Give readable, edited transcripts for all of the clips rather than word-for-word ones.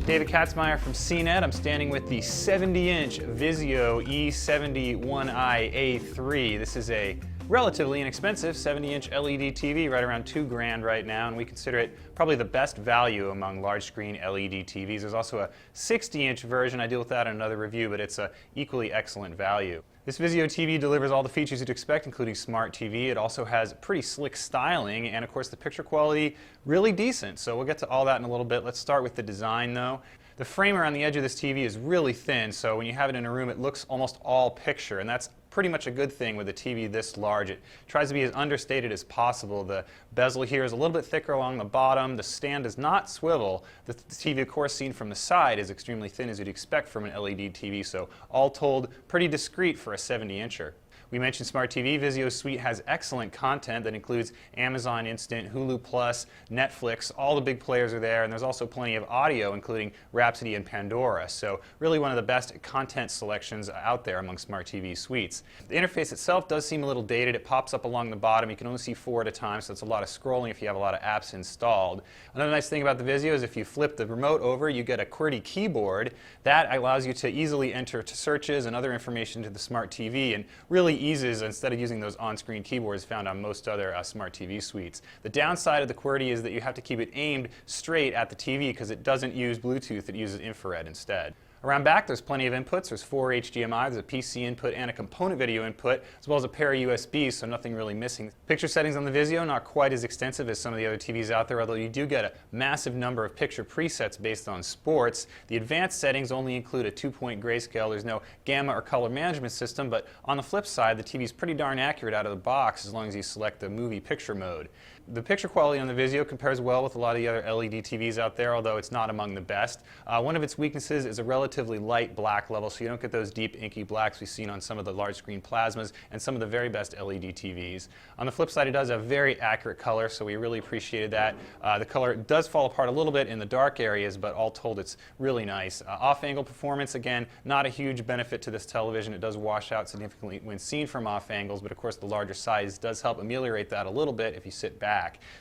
David Katzmeyer from CNET. I'm standing with the 70-inch Vizio E701i A3. This is a relatively inexpensive 70-inch LED TV, right around $2,000 right now, and we consider it probably the best value among large-screen LED TVs. There's also a 60-inch version. I deal with that in another review, but it's a equally excellent value. This Vizio TV delivers all the features you'd expect, including smart TV. It also has pretty slick styling, and of course the picture quality really decent. So we'll get to all that in a little bit. Let's start with the design though. The frame around the edge of this TV is really thin, so when you have it in a room it looks almost all picture, and that's pretty much a good thing with a TV this large. It tries to be as understated as possible. The bezel here is a little bit thicker along the bottom. The stand does not swivel. The TV, of course, seen from the side is extremely thin as you'd expect from an LED TV, so all told, pretty discreet for a 70-incher. We mentioned Smart TV. Vizio's suite has excellent content that includes Amazon Instant, Hulu Plus, Netflix. All the big players are there, and there's also plenty of audio, including Rhapsody and Pandora. So really one of the best content selections out there among Smart TV suites. The interface itself does seem a little dated. It pops up along the bottom. You can only see 4 at a time, so it's a lot of scrolling if you have a lot of apps installed. Another nice thing about the Vizio is if you flip the remote over, you get a QWERTY keyboard. That allows you to easily enter searches and other information to the Smart TV, and really eases instead of using those on-screen keyboards found on most other Smart TV suites. The downside of the QWERTY is that you have to keep it aimed straight at the TV because it doesn't use Bluetooth, it uses infrared instead. Around back, there's plenty of inputs. There's 4 HDMI, there's a PC input and a component video input, as well as a pair of USBs, so nothing really missing. Picture settings on the Vizio, not quite as extensive as some of the other TVs out there, although you do get a massive number of picture presets based on sports. The advanced settings only include a 2-point grayscale. There's no gamma or color management system, but on the flip side, the TV is pretty darn accurate out of the box as long as you select the movie picture mode. The picture quality on the Vizio compares well with a lot of the other LED TVs out there, although it's not among the best. One of its weaknesses is a relatively light black level, so you don't get those deep inky blacks we've seen on some of the large screen plasmas and some of the very best LED TVs. On the flip side, it does have very accurate color, so we really appreciated that. The color does fall apart a little bit in the dark areas, but all told it's really nice. Off-angle performance, again, not a huge benefit to this television. It does wash out significantly when seen from off angles, but of course the larger size does help ameliorate that a little bit if you sit back.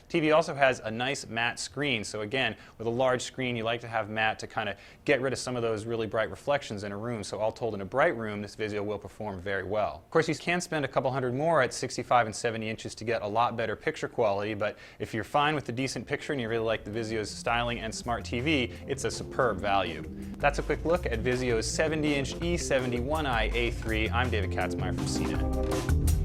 TV also has a nice matte screen, so again, with a large screen you like to have matte to kind of get rid of some of those really bright reflections in a room, so all told in a bright room this Vizio will perform very well. Of course you can spend a couple hundred more at 65 and 70 inches to get a lot better picture quality, but if you're fine with the decent picture and you really like the Vizio's styling and Smart TV, it's a superb value. That's a quick look at Vizio's 70-inch E701i A3. I'm David Katzmeyer from CNET.